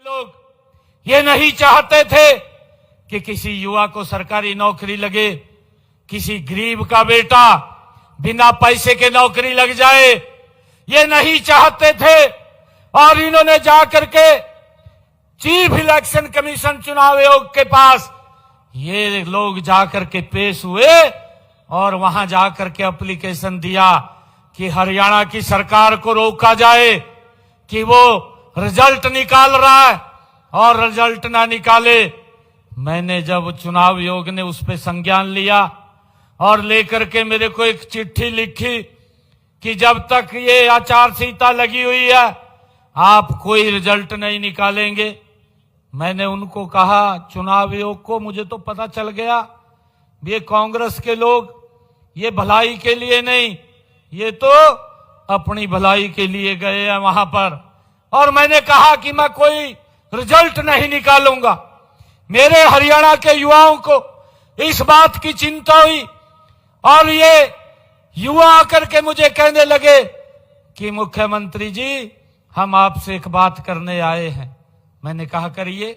लोग ये नहीं चाहते थे कि किसी युवा को सरकारी नौकरी लगे, किसी गरीब का बेटा बिना पैसे के नौकरी लग जाए, ये नहीं चाहते थे। और इन्होंने जाकर के चीफ इलेक्शन कमीशन चुनाव आयोग के पास ये लोग जाकर के पेश हुए और वहां जाकर के एप्लीकेशन दिया कि हरियाणा की सरकार को रोका जाए कि वो रिजल्ट निकाल रहा है और रिजल्ट ना निकाले। मैंने जब चुनाव आयोग ने उस पर संज्ञान लिया और लेकर के मेरे को एक चिट्ठी लिखी कि जब तक ये आचार संहिता लगी हुई है आप कोई रिजल्ट नहीं निकालेंगे। मैंने उनको कहा, चुनाव आयोग को, मुझे तो पता चल गया ये कांग्रेस के लोग ये भलाई के लिए नहीं, ये तो अपनी भलाई के लिए गए हैं वहां पर। और मैंने कहा कि मैं कोई रिजल्ट नहीं निकालूंगा। मेरे हरियाणा के युवाओं को इस बात की चिंता हुई और ये युवा आकर के मुझे कहने लगे कि मुख्यमंत्री जी हम आपसे एक बात करने आए हैं। मैंने कहा करिए,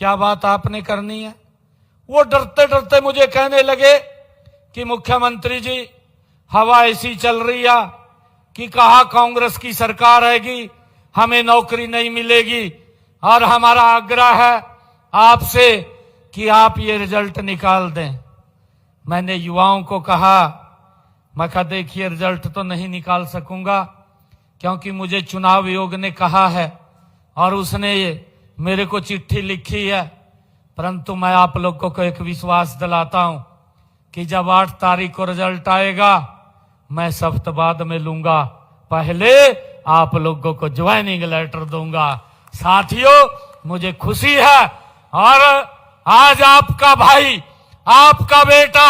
क्या बात आपने करनी है? वो डरते डरते मुझे कहने लगे कि मुख्यमंत्री जी हवा ऐसी चल रही है कि कहा कांग्रेस की सरकार आएगी हमें नौकरी नहीं मिलेगी और हमारा आग्रह है आपसे कि आप ये रिजल्ट निकाल दें। मैंने युवाओं को कहा, मैं कहा देखिए रिजल्ट तो नहीं निकाल सकूंगा क्योंकि मुझे चुनाव आयोग ने कहा है और उसने मेरे को चिट्ठी लिखी है, परंतु मैं आप लोगों को एक विश्वास दिलाता हूं कि जब 8 तारीख को रिजल्ट आएगा मैं सख्त बाद में लूंगा, पहले आप लोगों को ज्वाइनिंग लेटर दूंगा। साथियों मुझे खुशी है और आज आपका भाई, आपका बेटा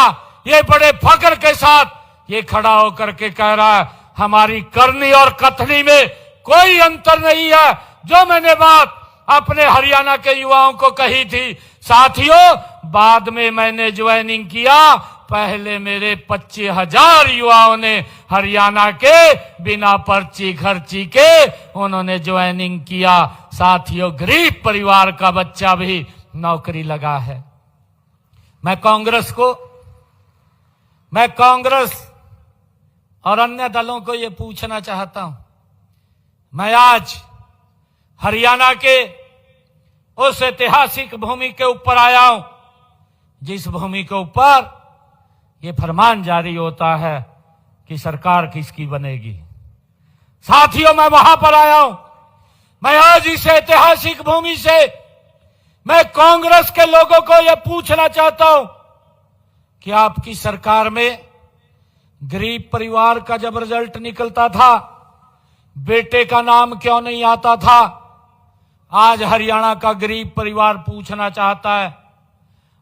ये बड़े फख्र के साथ ये खड़ा होकर के कह रहा है हमारी करनी और कथनी में कोई अंतर नहीं है। जो मैंने बात अपने हरियाणा के युवाओं को कही थी, साथियों बाद में मैंने ज्वाइनिंग किया, पहले मेरे 25,000 युवाओं ने हरियाणा के बिना पर्ची खर्ची के उन्होंने ज्वाइनिंग किया। साथियों गरीब परिवार का बच्चा भी नौकरी लगा है। मैं कांग्रेस और अन्य दलों को ये पूछना चाहता हूं, मैं आज हरियाणा के उस ऐतिहासिक भूमि के ऊपर आया हूं जिस भूमि के ऊपर ये फरमान जारी होता है कि सरकार किसकी बनेगी। साथियों मैं वहां पर आया हूं। मैं आज इस ऐतिहासिक भूमि से मैं कांग्रेस के लोगों को यह पूछना चाहता हूं कि आपकी सरकार में गरीब परिवार का जब रिजल्ट निकलता था बेटे का नाम क्यों नहीं आता था? आज हरियाणा का गरीब परिवार पूछना चाहता है।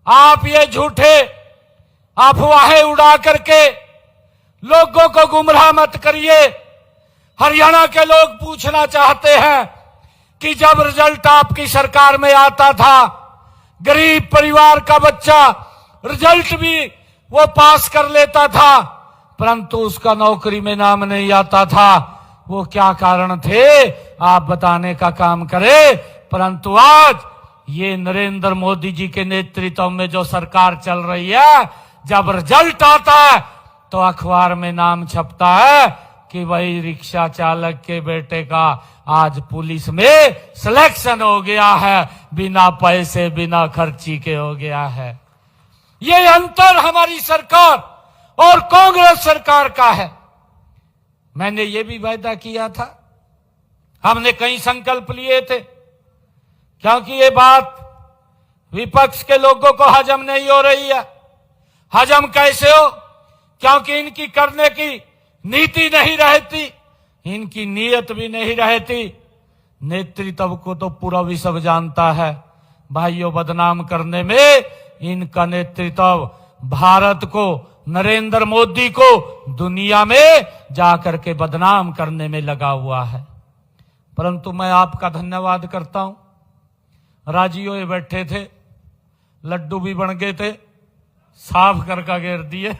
आप ये झूठे अफवाहें उड़ा करके लोगों को गुमराह मत करिए। हरियाणा के लोग पूछना चाहते हैं कि जब रिजल्ट आपकी सरकार में आता था गरीब परिवार का बच्चा रिजल्ट भी वो पास कर लेता था परंतु उसका नौकरी में नाम नहीं आता था, वो क्या कारण थे आप बताने का काम करें। परंतु आज ये नरेंद्र मोदी जी के नेतृत्व में जो सरकार चल रही है, जब रिजल्ट आता है तो अखबार में नाम छपता है कि वही रिक्शा चालक के बेटे का आज पुलिस में सिलेक्शन हो गया है, बिना पैसे बिना खर्ची के हो गया है। ये अंतर हमारी सरकार और कांग्रेस सरकार का है। मैंने ये भी वायदा किया था, हमने कई संकल्प लिए थे, क्योंकि ये बात विपक्ष के लोगों को हजम नहीं हो रही है। हजम कैसे हो? क्योंकि इनकी करने की नीति नहीं रहती, इनकी नीयत भी नहीं रहती। नेतृत्व को तो पूरा विश्व जानता है, भाइयों बदनाम करने में इनका नेतृत्व भारत को, नरेंद्र मोदी को दुनिया में जाकर के बदनाम करने में लगा हुआ है। परंतु मैं आपका धन्यवाद करता हूं, राजियो ये बैठे थे, लड्डू भी बन गए थे, साफ कर का घेर दिए